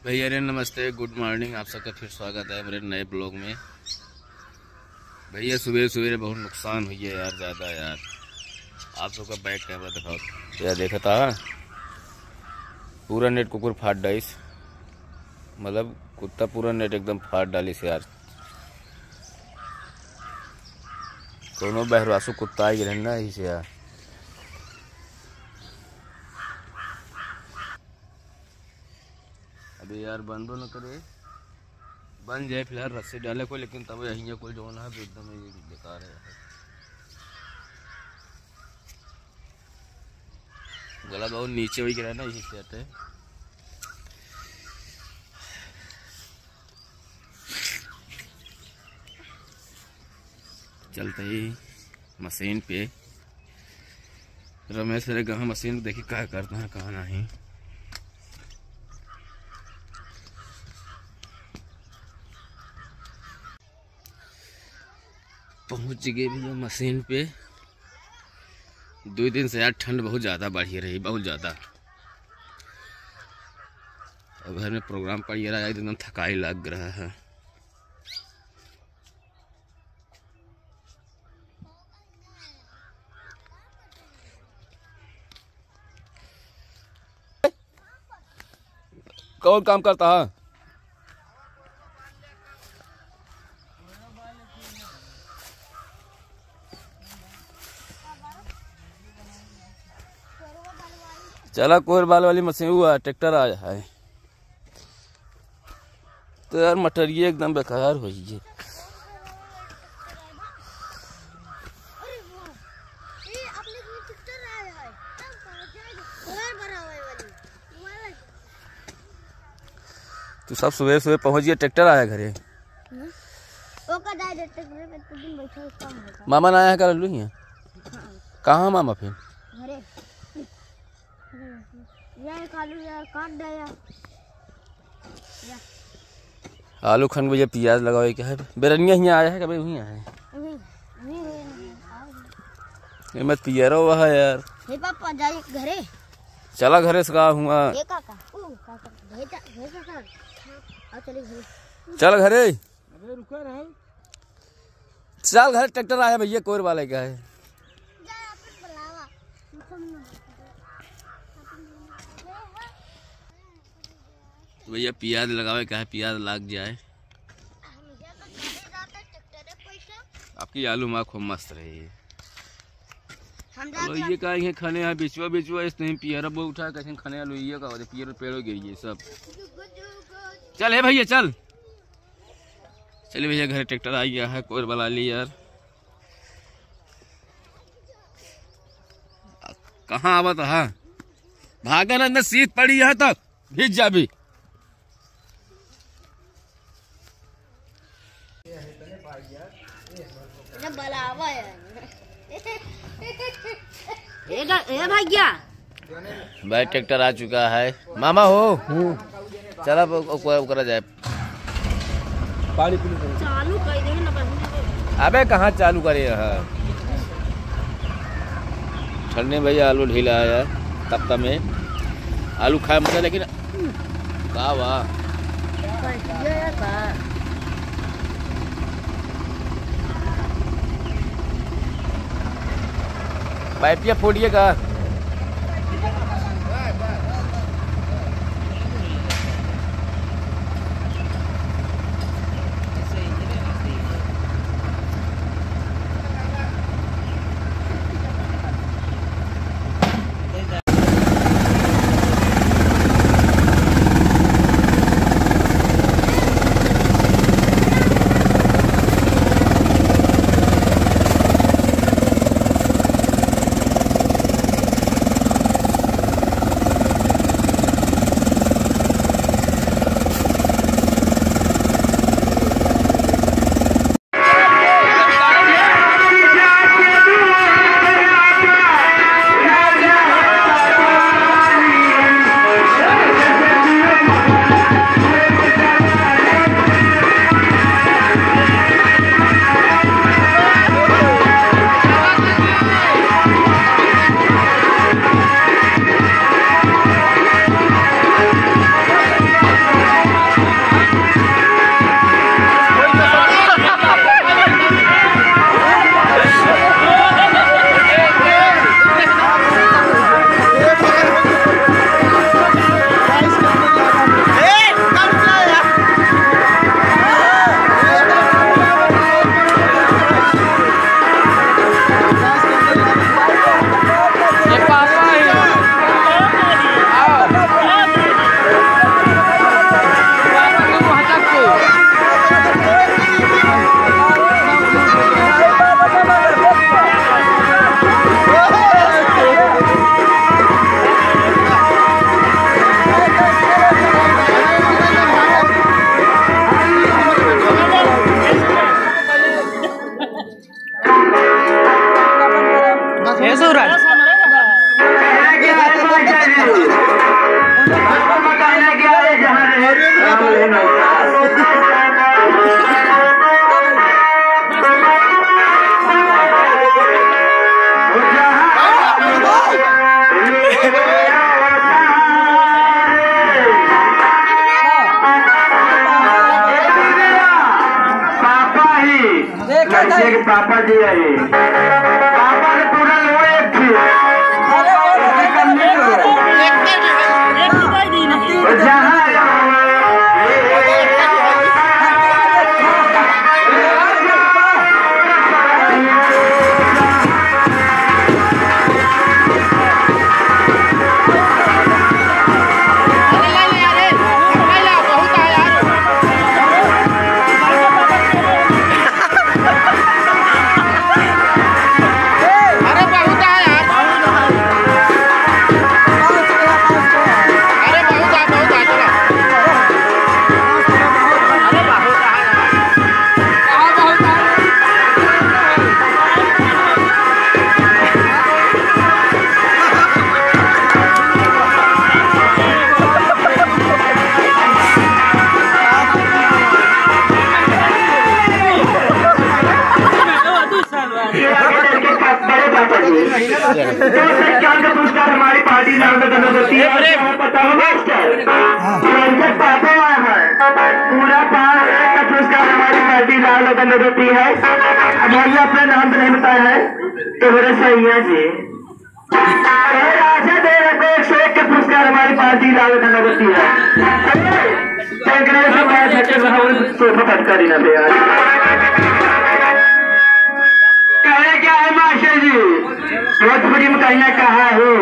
भैया अरे नमस्ते, गुड मॉर्निंग। आप सबका फिर स्वागत है मेरे नए ब्लॉग में। भैया सुबह सुबह बहुत नुकसान हुई है यार, ज़्यादा यार। आप सबका बैक कैमरा दिखाओ यार। देखा था पूरा नेट कुकुर फाड़ डाइस, मतलब कुत्ता पूरा नेट एकदम फाड़ डाली से यार। दोनों बहरवासु कुत्ता ही रहना ही से यार। अभी यार बंद न करे, बन जाए फिलहाल रस्सी डाले को, लेकिन तब यही कोई जो ना एकदम ही बेकार है। गला बहुत नीचे वही गिरा ना, यही से आते हैं। चलते ही मशीन पे रमेश रे गहा मशीन देखी क्या करता है कहाँ नहीं। पहुंच गए भैया मशीन पे। 2 दिन से यार ठंड बहुत ज़्यादा बढ़ी रही, बहुत ज़्यादा। और घर में प्रोग्राम पड़ रहा है, एकदम थकाई लग रहा है। कौन काम करता है? चला कोर बाल वाली मशीन हुआ, ट्रैक्टर आया है तो यार मटेरियल एकदम बेकार हो गई। तो सब सुबह सुबह पहुंच गया, ट्रैक्टर आया घरे। मामा ना आया कर लू ही कहाँ मामा फिर आलू खन भैया प्याज लगाओ। क्या है बेरनिया यहाँ आया है, कभी वहीं आया है ये मत पियरो वह यार। पापा जाइए घरे, चला घरे से कहा हुआ। चल घरे, चल घर ट्रैक्टर आया भैया, कोर वाले का है। भैया प्याज लगावे क्या है, प्याज लाग जाए। आपकी आलू माँ खूब मस्त रही है। ये का ये खाने यहाँ बिचवा बिचवा इस नहीं पियरा वो उठा कैसे खाने आलू ये का पियर पेड़ों गिरी सब। चल है भैया चल, चलिए भैया घर ट्रैक्टर आ गया है, कोर बना ली यार। कहाँ आवा था भागा ना, सीट पड़ी है तक भीज जा भी। भाई ट्रैक्टर आ चुका है, मामा हो चला करा जाए। पानी चालू कर दे ना। अबे कहाँ चालू करे है, ठंडे भैया आलू ढीला है तब तक में आलू खाए मतलब, लेकिन का वाह पाइपिया फोड़िएगा। लड़के के पापा जी है ये। पापा ने पूरा लो एक थी जहाँ पुरस्कार हमारी पार्टी पूरा का पुरस्कार हमारी पार्टी लाल रतन देती है। अब अपना नाम तो नहीं बताया है तो मेरे सही है जी। राजा दे रहे 101 का पुरस्कार हमारी पार्टी लाल रतन देती है। फटकारी ना दे यार क्या है मास्टर जी बहुत बड़ी मकाइया कहा है।